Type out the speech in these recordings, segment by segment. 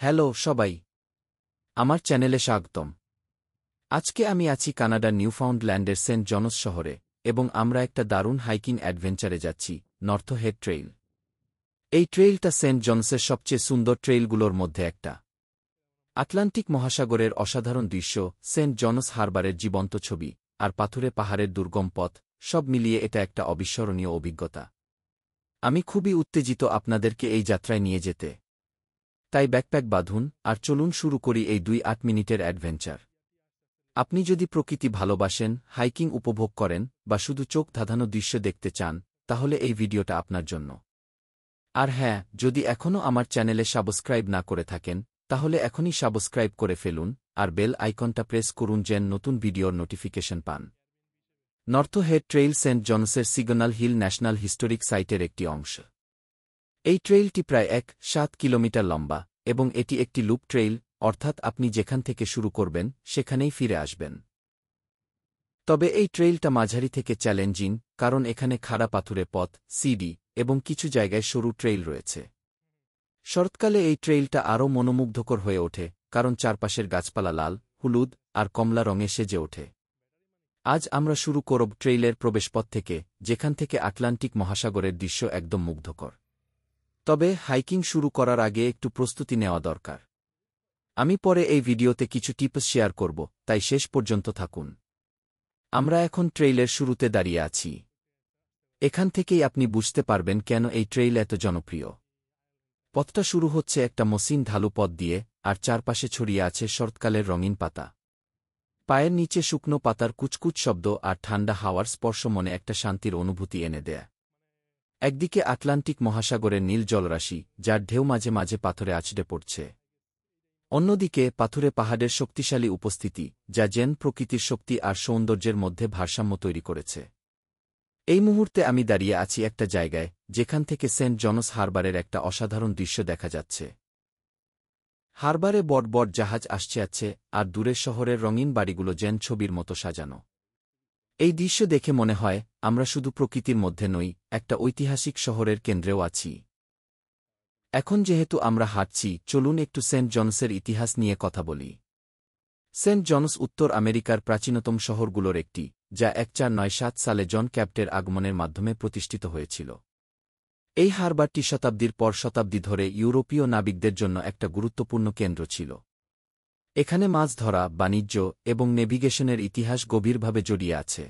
Hello সবাই, আমার চ্যানেলে স্বাগতম। আজকে আমি আছি কানাডার নিউফাউন্ডল্যান্ডের সেন্ট জনস শহরে এবং আমরা একটা দারুণ হাইকিং অ্যাডভেঞ্চারে যাচ্ছি, নর্থ হেড ট্রেইল। এই ট্রেইলটা সেন্ট জনসের সবচেয়ে সুন্দর ট্রেইলগুলোর মধ্যে একটা। আটলান্টিক মহাসাগরের অসাধারণ দৃশ্য, সেন্ট জনস হারবারের জীবন্ত ছবি, আর পাথুরে পাহাড়ের দুর্গম পথ, সব মিলিয়ে এটা একটা অবিস্মরণীয় অভিজ্ঞতা। আমি খুবই উত্তেজিত আপনাদেরকে এই যাত্রায় নিয়ে যেতে। তাই ব্যাকপ্যাক বাঁধুন আর চলুন শুরু করি এই 2-8 মিনিটের অ্যাডভেঞ্চার। আপনি যদি প্রকৃতি ভালোবাসেন, হাইকিং উপভোগ করেন বা শুধু চোখ ধাঁধানো দৃশ্য দেখতে চান, তাহলে এই ভিডিওটা আপনার জন্য। আর হ্যাঁ, যদি এখনও আমার চ্যানেলে সাবস্ক্রাইব না করে থাকেন, তাহলে এখনই সাবস্ক্রাইব করে ফেলুন আর বেল আইকনটা প্রেস করুন যেন নতুন ভিডিওর নোটিফিকেশন পান। নর্থ হেড ট্রেইল সেন্ট জনসের সিগন্যাল হিল ন্যাশনাল হিস্টোরিক সাইটের একটি অংশ। এই ট্রেইলটি প্রায় 1.7 কিলোমিটার লম্বা এবং এটি একটি লুপ ট্রেইল, অর্থাৎ আপনি যেখান থেকে শুরু করবেন সেখানেই ফিরে আসবেন। তবে এই ট্রেইলটা মাঝারি থেকে চ্যালেঞ্জিং, কারণ এখানে খাড়া পাথুরে পথ, সিডি এবং কিছু জায়গায় সরু ট্রেইল রয়েছে। শরৎকালে এই ট্রেইলটা আরও মনোমুগ্ধকর হয়ে ওঠে, কারণ চারপাশের গাছপালা লাল, হলুদ আর কমলা রঙে সেজে ওঠে। আজ আমরা শুরু করব ট্রেইলের প্রবেশপথ থেকে, যেখান থেকে আটলান্টিক মহাসাগরের দৃশ্য একদম মুগ্ধকর। তবে হাইকিং শুরু করার আগে একটু প্রস্তুতি নেওয়া দরকার। আমি পরে এই ভিডিওতে কিছু টিপস শেয়ার করব, তাই শেষ পর্যন্ত থাকুন। আমরা এখন ট্রেইলের শুরুতে দাঁড়িয়ে আছি। এখান থেকেই আপনি বুঝতে পারবেন কেন এই ট্রেইল এত জনপ্রিয়। পথটা শুরু হচ্ছে একটা মসৃণ ঢালু পথ দিয়ে, আর চারপাশে ছড়িয়ে আছে শরৎকালের রঙিন পাতা। পায়ের নিচে শুকনো পাতার কুচকুচ শব্দ আর ঠান্ডা হাওয়ার স্পর্শ মনে একটা শান্তির অনুভূতি এনে দেয়। একদিকে আটলান্টিক মহাসাগরের নীল জলরাশি, যার ঢেউ মাঝে মাঝে পাথরে আছড়ে পড়ছে। অন্যদিকে পাথুরে পাহাড়ের শক্তিশালী উপস্থিতি, যা যেন প্রকৃতির শক্তি আর সৌন্দর্যের মধ্যে ভারসাম্য তৈরি করেছে। এই মুহূর্তে আমি দাঁড়িয়ে আছি একটা জায়গায়, যেখান থেকে সেন্ট জনস হারবারের একটা অসাধারণ দৃশ্য দেখা যাচ্ছে। হারবারে বড় বড় জাহাজ আসছে আর দূরের শহরের রঙিন বাড়িগুলো যেন ছবির মতো সাজানো। এই দৃশ্য দেখে মনে হয় আমরা শুধু প্রকৃতির মধ্যে নই, একটা ঐতিহাসিক শহরের কেন্দ্রেও আছি। এখন যেহেতু আমরা হাঁটছি, চলুন একটু সেন্ট জনসের ইতিহাস নিয়ে কথা বলি। সেন্ট জনস উত্তর আমেরিকার প্রাচীনতম শহরগুলোর একটি, যা 1497 সালে জন ক্যাপ্টের আগমনের মাধ্যমে প্রতিষ্ঠিত হয়েছিল। এই হারবারটি শতাব্দীর পর শতাব্দী ধরে ইউরোপীয় নাবিকদের জন্য একটা গুরুত্বপূর্ণ কেন্দ্র ছিল। এখানে মাছ ধরা, বাণিজ্য এবং নেভিগেশনের ইতিহাস গভীরভাবে জড়িয়ে আছে।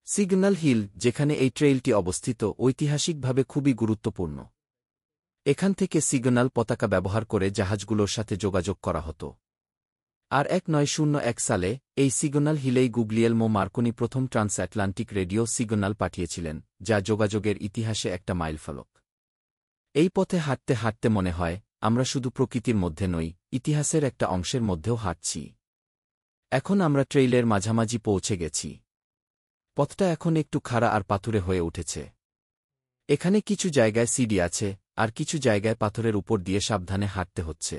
সিগন্যাল হিল, যেখানে এই ট্রেইলটি অবস্থিত, ঐতিহাসিকভাবে খুবই গুরুত্বপূর্ণ। এখান থেকে সিগন্যাল পতাকা ব্যবহার করে জাহাজগুলোর সাথে যোগাযোগ করা হতো। আর 1901 সালে এই সিগন্যাল হিলেই গুগলিয়েলমো মার্কনি প্রথম ট্রান্সঅ্যাটলান্টিক রেডিও সিগন্যাল পাঠিয়েছিলেন, যা যোগাযোগের ইতিহাসে একটা মাইলফলক। এই পথে হাঁটতে হাঁটতে মনে হয় আমরা শুধু প্রকৃতির মধ্যে নই, ইতিহাসের একটা অংশের মধ্যেও হাঁটছি। এখন আমরা ট্রেইলের মাঝামাঝি পৌঁছে গেছি। পথটা এখন একটু খাড়া আর পাথুরে হয়ে উঠেছে। এখানে কিছু জায়গায় সিডি আছে, আর কিছু জায়গায় পাথরের উপর দিয়ে সাবধানে হাঁটতে হচ্ছে।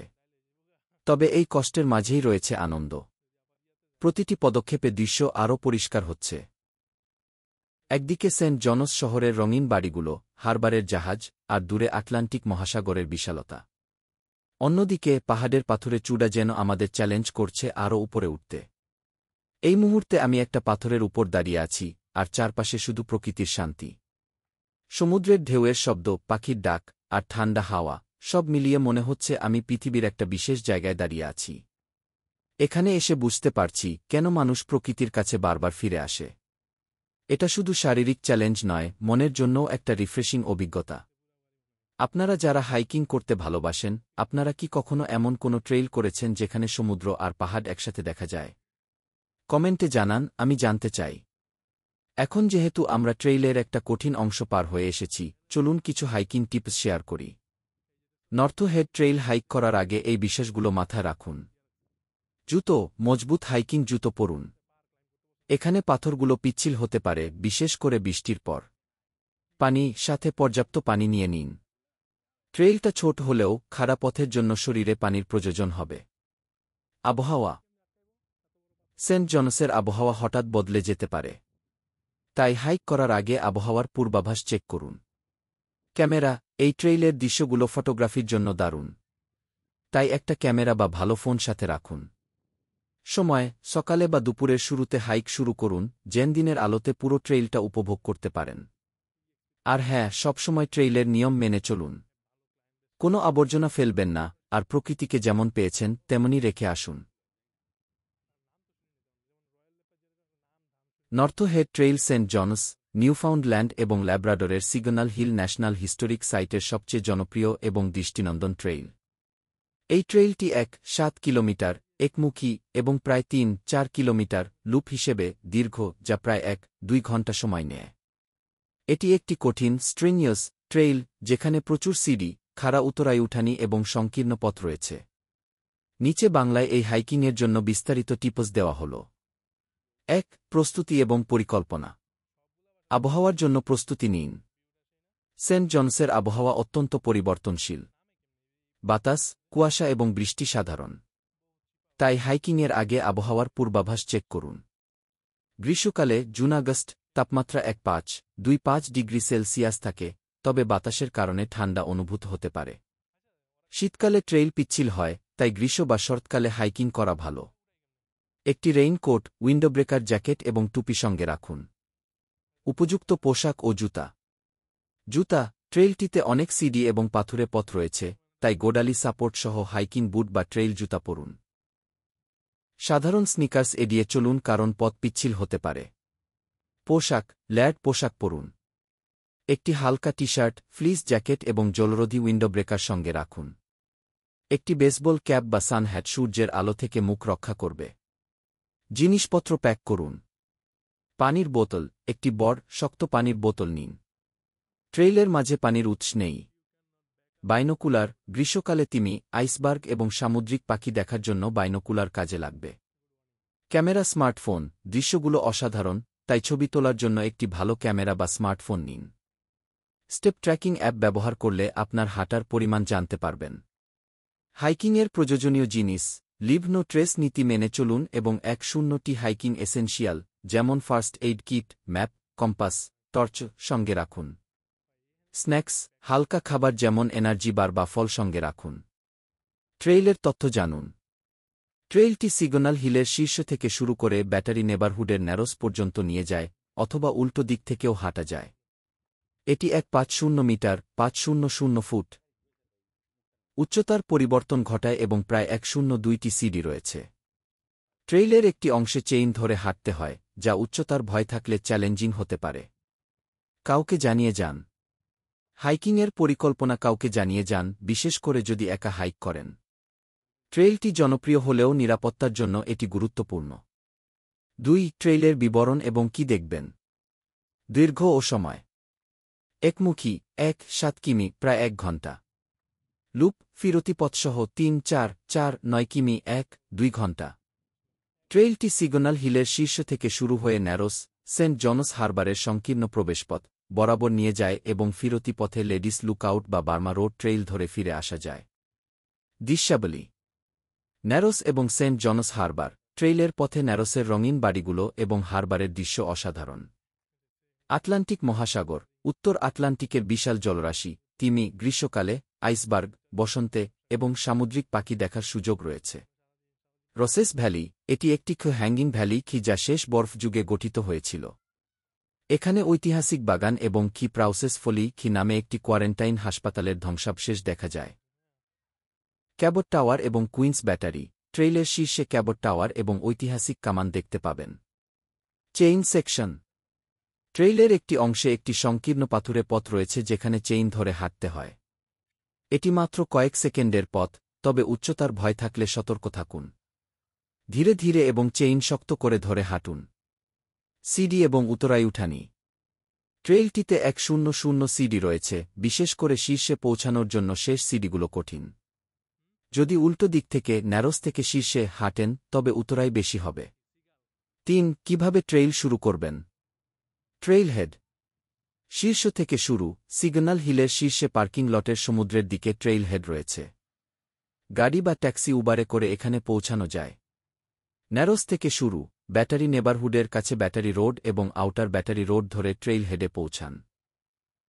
তবে এই কষ্টের মাঝেই রয়েছে আনন্দ। প্রতিটি পদক্ষেপে দৃশ্য আরও পরিষ্কার হচ্ছে। একদিকে সেন্ট জনস শহরের রঙিন বাড়িগুলো, হারবারের জাহাজ, আর দূরে আটলান্টিক মহাসাগরের বিশালতা। অন্যদিকে পাহাড়ের পাথরে চূড়া যেন আমাদের চ্যালেঞ্জ করছে আরও উপরে উঠতে। এই মুহূর্তে আমি একটা পাথরের উপর দাঁড়িয়ে আছি, আর চারপাশে শুধু প্রকৃতির শান্তি। সমুদ্রের ঢেউয়ের শব্দ, পাখির ডাক, আর ঠান্ডা হাওয়া, সব মিলিয়ে মনে হচ্ছে আমি পৃথিবীর একটা বিশেষ জায়গায় দাঁড়িয়ে আছি। এখানে এসে বুঝতে পারছি কেন মানুষ প্রকৃতির কাছে বারবার ফিরে আসে। এটা শুধু শারীরিক চ্যালেঞ্জ নয়, মনের জন্যও একটা রিফ্রেশিং অভিজ্ঞতা। আপনারা যারা হাইকিং করতে ভালোবাসেন, আপনারা কি কখনো এমন কোনো ট্রেইল করেছেন যেখানে সমুদ্র আর পাহাড় একসাথে দেখা যায়? কমেন্টে জানান, আমি জানতে চাই। এখন যেহেতু আমরা ট্রেইলের একটা কঠিন অংশ পার হয়ে এসেছি, চলুন কিছু হাইকিং টিপস শেয়ার করি। নর্থ হেড ট্রেইল হাইক করার আগে এই বিষয়গুলো মাথায় রাখুন। জুতো, মজবুত হাইকিং জুতো পরুন। এখানে পাথরগুলো পিচ্ছিল হতে পারে, বিশেষ করে বৃষ্টির পর। পানি, সাথে পর্যাপ্ত পানি নিয়ে নিন। ট্রেইলটা ছোট হলেও খাড়া পথের জন্য শরীরে পানির প্রয়োজন হবে। আবহাওয়া, সেন্ট জনসের আবহাওয়া হঠাৎ বদলে যেতে পারে। তাই হাইক করার আগে আবহাওয়ার পূর্বাভাস চেক করুন। ক্যামেরা, এই ট্রেইলের দৃশ্যগুলো ফটোগ্রাফির জন্য দারুণ। তাই একটা ক্যামেরা বা ভালো ফোন সাথে রাখুন। সময় সকালে বা দুপুরের শুরুতে হাইক শুরু করুন, যেন দিনের আলোতে পুরো ট্রেইলটা উপভোগ করতে পারেন। আর হ্যাঁ, সবসময় ট্রেইলের নিয়ম মেনে চলুন। কোনো আবর্জনা ফেলবেন না, আর প্রকৃতিকে যেমন পেয়েছেন তেমনি রেখে আসুন। North Head trail St John's, Newfoundland এবং ল্যাব্রাডরের সিগন্যাল হিল ন্যাশনাল হিস্টোরিক সাইটের সবচেয়ে জনপ্রিয় এবং দৃষ্টিনন্দন ট্রেইল। এই ট্রেইলটি 1.7 কিলোমিটার একমুখী এবং প্রায় 3-4 কিলোমিটার লুপ হিসেবে দীর্ঘ, যা প্রায় 1-2 ঘন্টা সময় নেয়। এটি একটি কঠিন স্ট্রিনিয়াস ট্রেইল যেখানে প্রচুর সিঁড়ি, খাড়া উতরাই উঠানি এবং সংকীর্ণ পথ রয়েছে। নিচে বাংলায় এই হাইকিংয়ের জন্য বিস্তারিত টিপস দেওয়া হল। 1. প্রস্তুতি এবং পরিকল্পনা। আবহাওয়ার জন্য প্রস্তুতি নিন। সেন্ট জনসের আবহাওয়া অত্যন্ত পরিবর্তনশীল। বাতাস, কুয়াশা এবং বৃষ্টি সাধারণ। তাই হাইকিংয়ের আগে আবহাওয়ার পূর্বাভাস চেক করুন। গ্রীষ্মকালে জুন-আগস্ট তাপমাত্রা 1.5-2.5 ডিগ্রি সেলসিয়াস থাকে, তবে বাতাসের কারণে ঠান্ডা অনুভূত হতে পারে। শীতকালে ট্রেইল পিচ্ছিল হয়, তাই গ্রীষ্ম বা শরৎকালে হাইকিং করা ভালো। একটি রেইনকোট, উইন্ডোব্রেকার জ্যাকেট এবং টুপি সঙ্গে রাখুন। উপযুক্ত পোশাক ও জুতা। জুতা, ট্রেইলটিতে অনেক সিঁড়ি এবং পাথুরে পথ রয়েছে, তাই গোডালি সাপোর্ট সহ হাইকিং বুট বা ট্রেইল জুতা পরুন। সাধারণ স্নিকার্স এড়িয়ে চলুন কারণ পথ পিচ্ছিল হতে পারে। পোশাক, ল্যাড পোশাক পরুন। একটি হালকা টি-শার্ট, ফ্লিস জ্যাকেট এবং জলরোধী উইন্ডোব্রেকার সঙ্গে রাখুন। একটি বেসবল ক্যাপ বা সান হ্যাট সূর্যের আলো থেকে মুখ রক্ষা করবে। জিনিসপত্র প্যাক করুন। পানির বোতল, একটি বড়, শক্ত পানির বোতল নিন। ট্রেইলের মাঝে পানির উৎস নেই। বাইনোকুলার, গ্রীষ্মকালে তিমি, আইসবার্গ এবং সামুদ্রিক পাখি দেখার জন্য বাইনোকুলার কাজে লাগবে। ক্যামেরা, স্মার্টফোন, দৃশ্যগুলো অসাধারণ, তাই ছবি তোলার জন্য একটি ভালো ক্যামেরা বা স্মার্টফোন নিন। স্টেপ ট্র্যাকিং অ্যাপ ব্যবহার করলে আপনার হাঁটার পরিমাণ জানতে পারবেন। হাইকিংয়ের প্রয়োজনীয় জিনিস, লিভ নো ট্রেস নীতি মেনে চলুন এবং 10টি হাইকিং এসেনশিয়াল যেমন first aid kit, map, compass, torch সঙ্গে রাখুন। স্ন্যাক্স, হালকা খাবার যেমন এনার্জি বার বা ফল সঙ্গে রাখুন। ট্রেইলের তথ্য জানুন। ট্রেইলটি সিগন্যাল হিলের শীর্ষ থেকে শুরু করে ব্যাটারি নেবারহুডের ন্যারোস পর্যন্ত নিয়ে যায়, অথবা উল্টো দিক থেকেও হাঁটা যায়। এটি 150 মিটার 500 ফুট উচ্চতার পরিবর্তন ঘটায় এবং প্রায় 102টি সিঁড়ি রয়েছে। ট্রেইলের একটি অংশে চেইন ধরে হাঁটতে হয়, যা উচ্চতার ভয় থাকলে চ্যালেঞ্জিং হতে পারে। কাউকে জানিয়ে যান। হাইকিংয়ের পরিকল্পনা কাউকে জানিয়ে যান, বিশেষ করে যদি একা হাইক করেন। ট্রেইলটি জনপ্রিয় হলেও নিরাপত্তার জন্য এটি গুরুত্বপূর্ণ। 2. ট্রেইলের বিবরণ এবং কি দেখবেন। দৈর্ঘ্য ও সময়। একমুখী 1.7 কিমি প্রায় 1 ঘন্টা। লুপ, ফিরতি পথসহ 3-4-4-9 কিমি 1-2 ঘন্টা। ট্রেইলটি সিগন্যাল হিলের শীর্ষ থেকে শুরু হয়ে ন্যারোস, সেন্ট জনস হারবারের সংকীর্ণ প্রবেশপথ বরাবর নিয়ে যায় এবং ফিরতি পথে লেডিস লুকআউট বা বার্মা রোড ট্রেইল ধরে ফিরে আসা যায়। দৃশ্যাবলী। ন্যারোস এবং সেন্ট জনস হারবার ট্রেইলের পথে ন্যারোসের রঙিন বাড়িগুলো এবং হারবারের দৃশ্য অসাধারণ। আটলান্টিক মহাসাগর, উত্তর আটলান্টিকের বিশাল জলরাশি, তিমি গ্রীষ্মকালে, আইসবার্গ বসন্তে এবং সামুদ্রিক পাখি দেখার সুযোগ রয়েছে। রসেস ভ্যালি, এটি একটি হ্যাঙ্গিং ভ্যালি যা শেষ বরফ যুগে গঠিত হয়েছিল। এখানে ঐতিহাসিক বাগান এবং প্রাউসেস ফলি নামে একটি কোয়ারেন্টাইন হাসপাতালের ধ্বংসাবশেষ দেখা যায়। ক্যাবট টাওয়ার এবং কুইন্স ব্যাটারি, ট্রেইলের শীর্ষে ক্যাবট টাওয়ার এবং ঐতিহাসিক কামান দেখতে পাবেন। Chain section. ট্রেইলের একটি অংশে একটি সংকীর্ণ পাথুরে পথ রয়েছে যেখানে চেইন ধরে হাঁটতে হয়। এটি মাত্র কয়েক সেকেন্ডের পথ, তবে উচ্চতার ভয় থাকলে সতর্ক থাকুন। ধীরে ধীরে এবং চেইন শক্ত করে ধরে হাঁটুন। সিডি এবং উতরাই উঠানি। ট্রেইলটিতে 100 সিডি রয়েছে, বিশেষ করে শীর্ষে পৌঁছানোর জন্য শেষ সিডিগুলো কঠিন। যদি উল্টো দিক থেকে ন্যারোস থেকে শীর্ষে হাঁটেন তবে উতরাই বেশি হবে। 3. কিভাবে ট্রেইল শুরু করবেন। Trail head. শীর্ষ থেকে শুরু, সিগন্যাল হিলের শীর্ষে পার্কিং লটের সমুদ্রের দিকে ট্রেইল হেড রয়েছে। গাড়ি বা ট্যাক্সি উবারে করে এখানে পৌঁছানো যায়। ন্যারোস থেকে শুরু, ব্যাটারি নেবারহুডের কাছে ব্যাটারি রোড এবং আউটার ব্যাটারি রোড ধরে ট্রেইল হেডে পৌঁছান।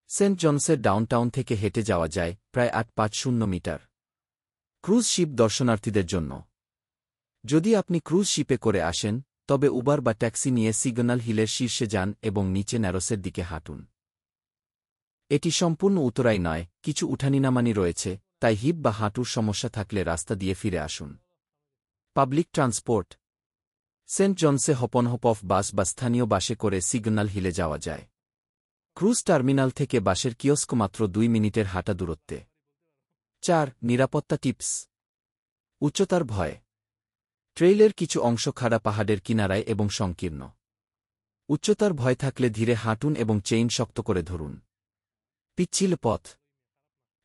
সেন্ট জনসের ডাউনটাউন থেকে হেঁটে যাওয়া যায়, প্রায় 850 মিটার। ক্রুজ শিপ দর্শনার্থীদের জন্য। যদি আপনি ক্রুজ শিপে করে আসেন, তবে উবার বা ট্যাক্সি নিয়ে সিগন্যাল হিলের শীর্ষে যান এবং নিচে ন্যারোসের দিকে হাঁটুন। এটি সম্পূর্ণ উতরাই নয়, কিছু উঠানিনামানি রয়েছে, তাই হিপ বা হাঁটুর সমস্যা থাকলে রাস্তা দিয়ে ফিরে আসুন। Public transport. সেন্ট জনসে হপনহপ অফ বাস বা স্থানীয় বাসে করে সিগন্যাল হিলে যাওয়া যায়। ক্রুজ টার্মিনাল থেকে বাসের কিয়স্ক মাত্র 2 মিনিটের হাঁটা দূরত্বে। 4. নিরাপত্তা টিপস। উচ্চতার ভয়। ট্রেইলের কিছু অংশ খাড়া পাহাড়ের কিনারায় এবং সংকীর্ণ। উচ্চতার ভয় থাকলে ধীরে হাঁটুন এবং চেইন শক্ত করে ধরুন। পিচ্ছিল পথ।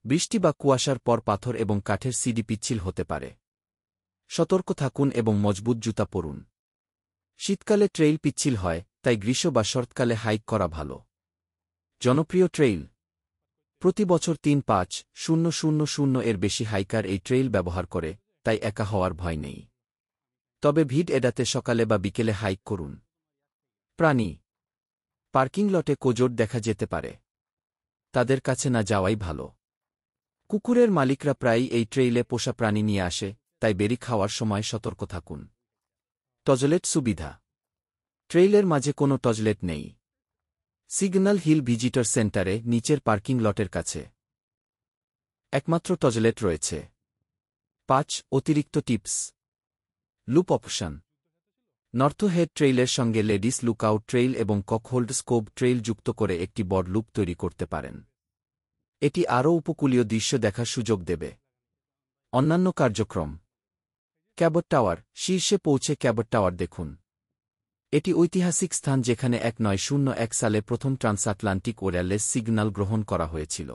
বৃষ্টি বা কুয়াশার পর পাথর এবং কাঠের সিডি পিচ্ছিল হতে পারে। সতর্ক থাকুন এবং মজবুত জুতা পরুন। শীতকালে ট্রেইল পিচ্ছিল হয়, তাই গ্রীষ্ম বা শরৎকালে হাইক করা ভালো। জনপ্রিয় ট্রেইল। প্রতি বছর 3,5,000 এর বেশি হাইকার এই ট্রেইল ব্যবহার করে, তাই একা হওয়ার ভয় নেই। তবে ভিড় এড়াতে সকালে বা বিকেলে হাইক করুন। প্রাণী। পার্কিং লটে কোজোট দেখা যেতে পারে। তাদের কাছে না যাওয়াই ভালো। কুকুরের মালিকরা প্রায়ই এই ট্রেইলে পোষা প্রাণী নিয়ে আসে, তাই বেরি খাওয়ার সময় সতর্ক থাকুন। টয়লেট সুবিধা। ট্রেইলের মাঝে কোনো টয়লেট নেই। সিগন্যাল হিল ভিজিটর সেন্টারে নিচের পার্কিং লটের কাছে একমাত্র টয়লেট রয়েছে। 5. অতিরিক্ত tips. Loop option. North Head ট্রেইলের সঙ্গে লেডিস লুকআউট ট্রেইল এবং ককহোল্ড স্কোব ট্রেইল যুক্ত করে একটি বড় লুপ তৈরি করতে পারেন। এটি আরও উপকূলীয় দৃশ্য দেখার সুযোগ দেবে। অন্যান্য কার্যক্রম। Cabot tower. শীর্ষে পৌঁছে ক্যাবট টাওয়ার দেখুন। এটি ঐতিহাসিক স্থান যেখানে 1901 সালে প্রথম ট্রান্সআটলান্টিক ওয়্যারলেস সিগন্যাল গ্রহণ করা হয়েছিল।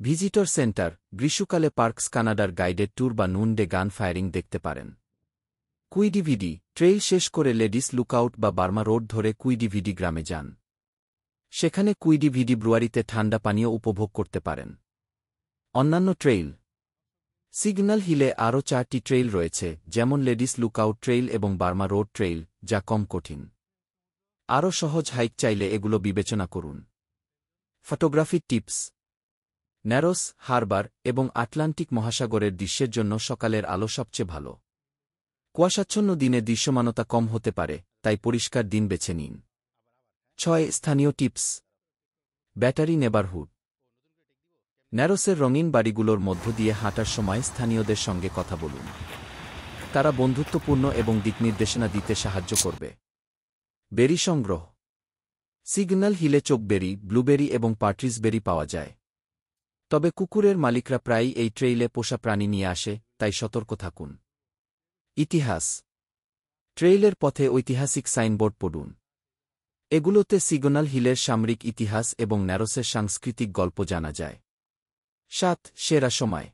Visitor centre. গ্রীষ্মকালে পার্কস কানাডার গাইডেড ট্যুর বা নুন ডে গান ফায়ারিং দেখতে পারেন। কুইডিভিডি। ট্রেইল শেষ করে লেডিস লুকআউট বা বার্মা রোড ধরে কুইডিভিডি গ্রামে যান। সেখানে কুইডিভিডি ব্রুয়ারিতে ঠান্ডা পানীয় উপভোগ করতে পারেন। অন্যান্য ট্রেইল। সিগন্যাল হিলে আরও 4টি ট্রেইল রয়েছে, যেমন লেডিস লুকআউট ট্রেইল এবং বার্মা রোড ট্রেইল, যা কম কঠিন। আরও সহজ হাইক চাইলে এগুলো বিবেচনা করুন। Photography tips. ন্যারোস, হারবার এবং আটলান্টিক মহাসাগরের দৃশ্যের জন্য সকালের আলো সবচেয়ে ভালো। কুয়াশাচ্ছন্ন দিনে দৃশ্যমানতা কম হতে পারে, তাই পরিষ্কার দিন বেছে নিন। 6. স্থানীয় টিপস। Battery neighbourhood. ন্যারোসের রঙিন বাড়িগুলোর মধ্য দিয়ে হাঁটার সময় স্থানীয়দের সঙ্গে কথা বলুন। তারা বন্ধুত্বপূর্ণ এবং দিকনির্দেশনা দিতে সাহায্য করবে। বেরি সংগ্রহ। সিগন্যাল হিলে চোকবেরি, ব্লুবেরি এবং পার্ট্রিজবেরি পাওয়া যায়। তবে কুকুরের মালিকরা প্রায়ই এই ট্রেইলে পোষা প্রাণী নিয়ে আসে, তাই সতর্ক থাকুন। ইতিহাস। ট্রেইলের পথে ঐতিহাসিক সাইনবোর্ড পড়ুন। এগুলোতে সিগন্যাল হিলের সামরিক ইতিহাস এবং ন্যারোসের সাংস্কৃতিক গল্প জানা যায়। 7. সেরা সময়।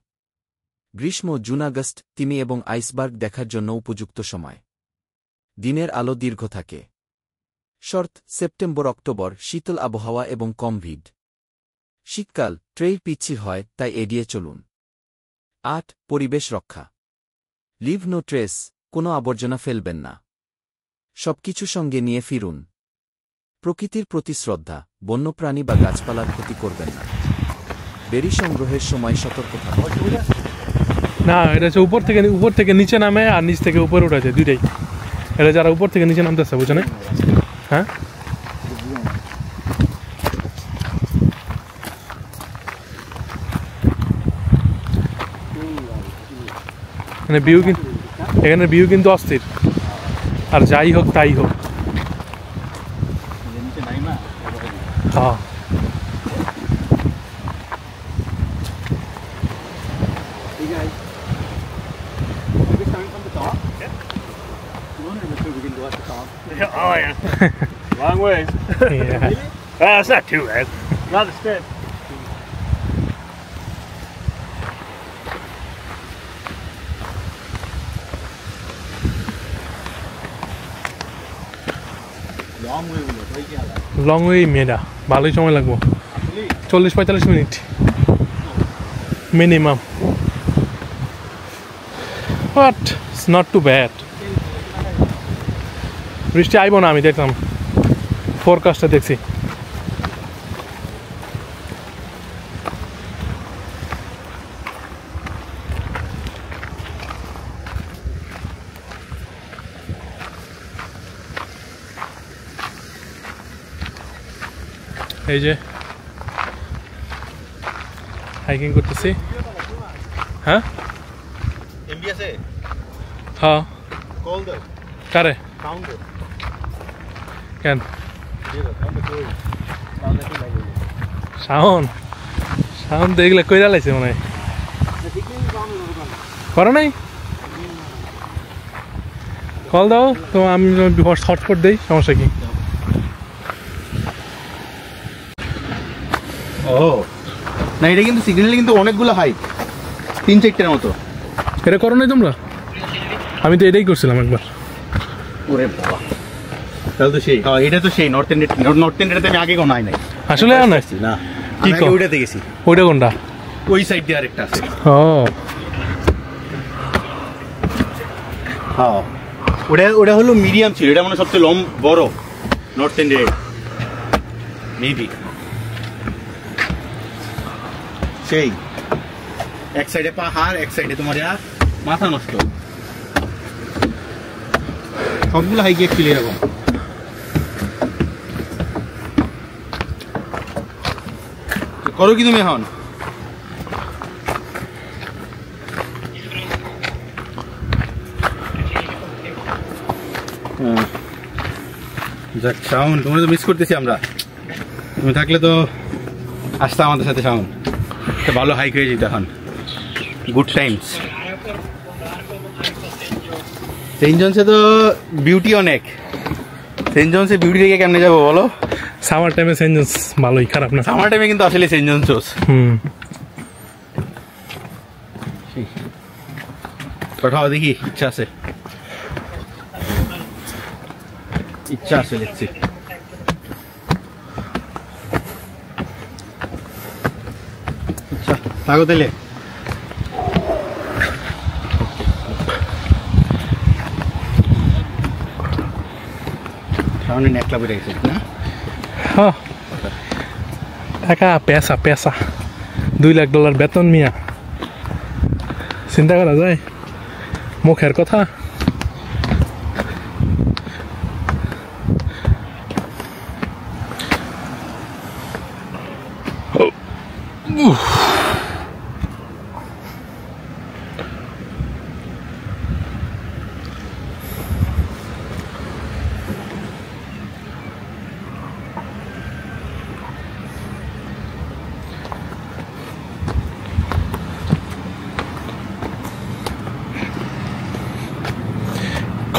গ্রীষ্ম, জুন আগস্ট, তিমি এবং আইসবার্গ দেখার জন্য উপযুক্ত সময়। দিনের আলো দীর্ঘ থাকে। শরৎ, সেপ্টেম্বর অক্টোবর, শীতল আবহাওয়া এবং কম ভিড়। শীতকাল, ট্রেইল পিচ্ছিল হয়, তাই এড়িয়ে চলুন। 8. পরিবেশ রক্ষা। Leave no trace. কোনো আবর্জনা ফেলবেন না। সবকিছু সঙ্গে নিয়ে ফিরুন। প্রকৃতির প্রতি শ্রদ্ধা। বন্যপ্রাণী বা গাছপালার ক্ষতি করবেন না। বেরি সংগ্রহের সময় সতর্ক থাকুন। না, এটা হচ্ছে উপর থেকে নিচে নামে আর নিচ থেকে উপরে উঠেছে, দুইটাই। এটা যারা উপর থেকে নিচে নামতেছে, বুঝছেন? হ্যাঁ, এখানে ভিউ কিন্তু অস্থির। আর যাই হোক তাই হোক। হ্যাঁ, Oh yeah. Long ways. yeah. It's not too bad. Not as good. Long way মেয়েটা, ভালোই সময় লাগবো। 40-45 minute minimum. But it's not too bad. বৃষ্টি আইব না, আমি দেখলাম ফোরকাস্টে দেখছি। এই যে হাইকিং করতেছি। হ্যাঁ এমবি আছে? হ্যাঁ। কল দাও। কারে? সাউন্ড দাও। কেন? সাউন্ড সাউন্ড এগুলো কইরা লাইছে মনে হয়। করো নাই? কল দাও তো আমি হটস্পট দেই, সমস্যা কি? ও না, এটা কিন্তু সিগন্যালে কিন্তু অনেকগুলো হাইট, 3-4টার মতো। এটা করো নাই তোমরা? আমি তো এটাই করছিলাম একবার। ওরে বাবা, তাহলে তো সেই, হ্যাঁ এটা তো সেই নর্থ ইন্ডিয়াতে আমি আগে কোনো নাই। আসলে আর নাই না, কি আমি আগে ওইটাতে গেছি। ওইটা কোনটা? ওই সাইড দিয়ে আরেকটা আছে। ও হ্যাঁ, ওটা হলো মিডিয়াম ছিল, এটা মানে সবচেয়ে বড় নর্থ ইন্ডিয়ার মেবি। সেই এক সাইডে পাহাড়, এক সাইডে তোমার মাথা নষ্ট। সবগুলো হাইক ছিল এরকম। করো কি তুমি এখন? যাক, শাওন তোমার তো মিস করতেছি আমরা। তুমি থাকলে তো আসতে আমাদের সাথে। শাওন একটা ভালো হাইক হয়ে যেত এখন। Good Times. সেন্ট জনসে তো বিউটি অনেক। সেন্ট জনসে বিউটি থেকে কেমনে যাবো বলো? সামার টাইমে সেন্ট জনস ভালোই, খারাপ না। সামার টাইমে কিন্তু আসলে সেন্ট জনস জোস। পাঠাও দেখি, ইচ্ছা আছে লিখছি। আচ্ছা থাকো তাহলে। সামনে নেকলা বেড়ে গেছে না? হ্যাঁ, টাকা পেশা পেশা, $2 লাখ বেতন মিয়া, চিন্তা করা যায়? মুখের কথা।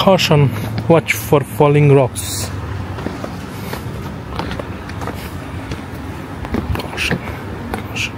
Caution, watch for falling rocks. Caution, caution.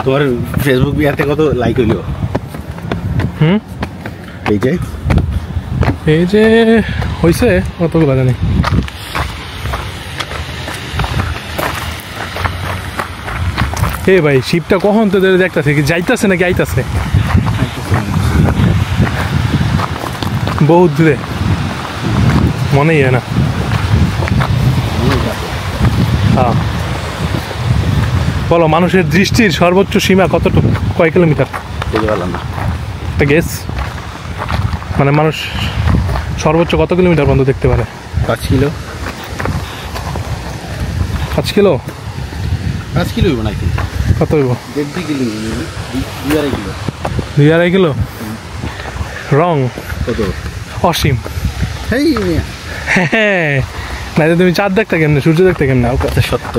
তোমার ফেসবুক বিয়াতে কত লাইক হইলো? এই যে হয়েছে কতগুলো জানি। এ ভাই, শিপটা কখন তো দেখতেছে কি যাইতেছে নাকি আইতাছে? বহুত দূরে, মনেই হয় না। হ্যাঁ, বলো মানুষের দৃষ্টির সর্বোচ্চ সীমা কতটুকু, কয় কিলোমিটার? একটা গেস, মানে মানুষ সর্বোচ্চ কত কিলোমিটার পর্যন্ত দেখতে পারে? 5 কিলো। 5 কিলো? 5 কিলো হইব নাকি? কত হইব? 2.5 কিলো, 2.5 কিলো। 2.5 কিলো? রং। কত? অসীম। হেই মিয়া, হ্যাঁ, না তুমি চাঁদ দেখতে কেমনে, সূর্য দেখতে কেমনে? কথা সত্য।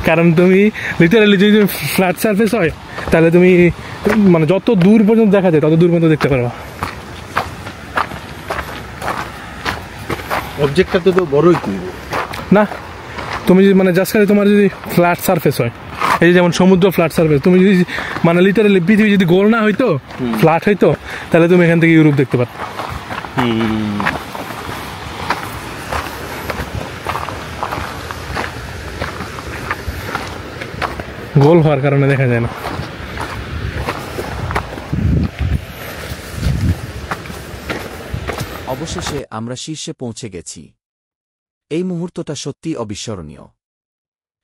কারণ তুমি লিটারালি যদি ফ্ল্যাট সারফেস হয় তাহলে তুমি মানে যত দূর পর্যন্ত দেখা যায় তত দূর পর্যন্ত দেখতে পারবা। অবজেক্টটা তো বড়ই কি না, তুমি যদি মানে জাস্ট খালি তোমার যদি ফ্ল্যাট সারফেস হয় এই যে যেমন সমুদ্র ফ্ল্যাট সার্ফেস, তুমি যদি মানে লিটারালি পৃথিবী যদি গোল না হইতো, ফ্ল্যাট হইতো, তাহলে তুমি এখান থেকে ইউরোপ দেখতে পারতো। গোল হওয়ার কারণে দেখা যায় না। অবশেষে আমরা শীর্ষে পৌঁছে গেছি। এই মুহূর্তটা সত্যিই অবিস্মরণীয়।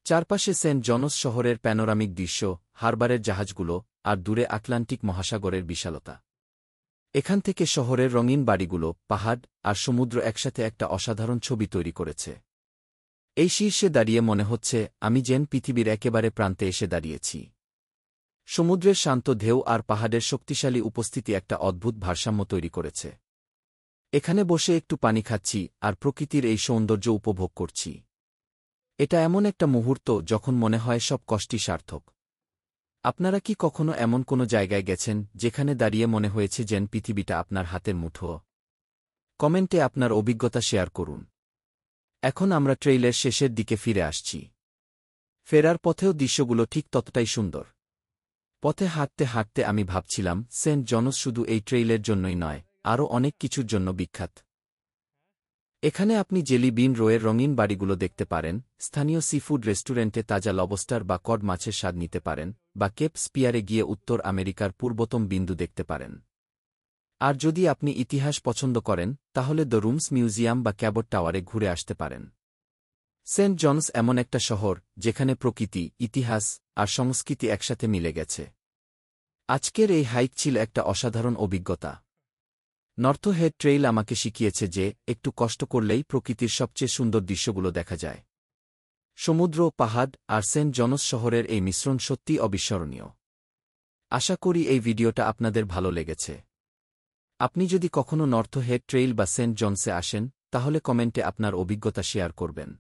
চারপাশে সেন্ট জনস শহরের প্যানোরামিক দৃশ্য, হারবারের জাহাজগুলো, আর দূরে আটলান্টিক মহাসাগরের বিশালতা। এখান থেকে শহরের রঙিন বাড়িগুলো, পাহাড় আর সমুদ্র একসাথে একটা অসাধারণ ছবি তৈরি করেছে। এই শীর্ষে দাঁড়িয়ে মনে হচ্ছে আমি যেন পৃথিবীর একেবারে প্রান্তে এসে দাঁড়িয়েছি। সমুদ্রের শান্ত ঢেউ আর পাহাড়ের শক্তিশালী উপস্থিতি একটা অদ্ভুত ভারসাম্য তৈরি করেছে। এখানে বসে একটু পানি খাচ্ছি আর প্রকৃতির এই সৌন্দর্য উপভোগ করছি। এটা এমন একটা মুহূর্ত যখন মনে হয় সব কষ্টই সার্থক। আপনারা কি কখনো এমন কোনো জায়গায় গেছেন যেখানে দাঁড়িয়ে মনে হয়েছে যেন পৃথিবীটা আপনার হাতের মুঠো? কমেন্টে আপনার অভিজ্ঞতা শেয়ার করুন। এখন আমরা ট্রেইলের শেষের দিকে ফিরে আসছি। ফেরার পথেও দৃশ্যগুলো ঠিক ততটাই সুন্দর। পথে হাঁটতে হাঁটতে আমি ভাবছিলাম সেন্ট জনস শুধু এই ট্রেইলের জন্যই নয়, আরও অনেক কিছুর জন্য বিখ্যাত। এখানে আপনি জেলি বিন রোয়ের রঙিন বাড়িগুলো দেখতে পারেন, স্থানীয় সিফুড রেস্টুরেন্টে তাজা লবস্টার বা কড মাছের স্বাদ নিতে পারেন, বা কেপ স্পিয়ারে গিয়ে উত্তর আমেরিকার পূর্বতম বিন্দু দেখতে পারেন। আর যদি আপনি ইতিহাস পছন্দ করেন, তাহলে দ্য রুমস মিউজিয়াম বা ক্যাবট টাওয়ারে ঘুরে আসতে পারেন। সেন্ট জনস এমন একটা শহর যেখানে প্রকৃতি, ইতিহাস আর সংস্কৃতি একসাথে মিলে গেছে। আজকের এই হাইক ছিল একটা অসাধারণ অভিজ্ঞতা। নর্থ হেড ট্রেইল আমাকে শিখিয়েছে যে একটু কষ্ট করলেই প্রকৃতির সবচেয়ে সুন্দর দৃশ্যগুলো দেখা যায়। সমুদ্র, পাহাড় আর সেন্ট জনস শহরের এই মিশ্রণ সত্যিই অবিস্মরণীয়। আশা করি এই ভিডিওটা আপনাদের ভালো লেগেছে। আপনি যদি কখনো নর্থ হেড ট্রেইল বা সেন্ট জনসে আসেন, তাহলে কমেন্টে আপনার অভিজ্ঞতা শেয়ার করবেন।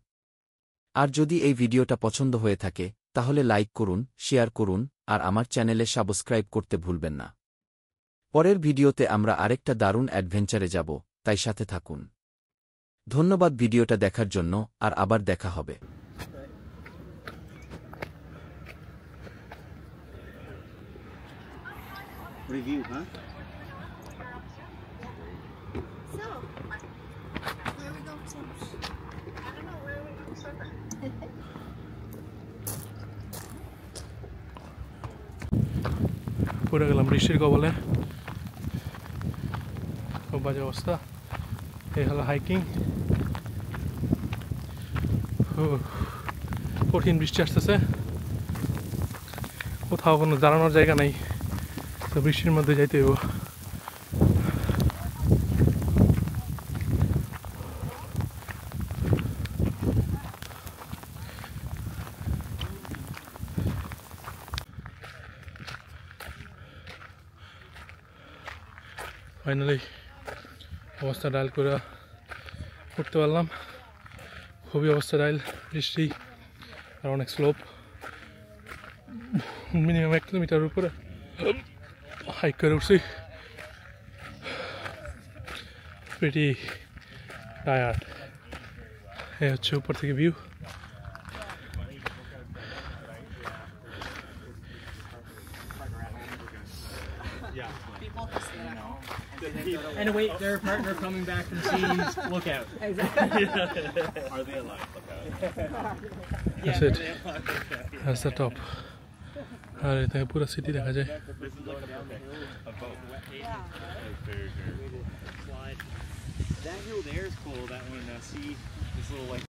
আর যদি এই ভিডিওটা পছন্দ হয়ে থাকে, তাহলে লাইক করুন, শেয়ার করুন আর আমার চ্যানেলে সাবস্ক্রাইব করতে ভুলবেন না। পরের ভিডিওতে আমরা আরেকটা দারুণ অ্যাডভেঞ্চারে যাব, তাই সাথে থাকুন। ধন্যবাদ ভিডিওটা দেখার জন্য, আর আবার দেখা হবে। রিভিউ, হ্যাঁ? So, where we going to? I don't know where we going to. পড়ে গেলাম বৃষ্টির কবলে, খুব বাজে অবস্থা। এই হলো হাইকিং। কঠিন বৃষ্টি আসতেছে, কোথাও কোনো দাঁড়ানোর জায়গা নাই, তো বৃষ্টির মধ্যে যাইতে হইব। ফাইনালি অবস্থা ডায়াল করে করতে পারলাম। খুবই অবস্থা ডায়াল, বৃষ্টি আর অনেক স্লোপ। মিনিমাম 1 কিলোমিটার উপরে হাইক করে উঠছি। Pretty tired. এই হচ্ছে উপর থেকে view. And wait, their partner coming back from seas. Look out. Are they alive? That's it. That's the top. আর এ থেকে পুরো সিটি দেখা যায়। This is like a boat. That hill there is cool. That one, see this little like.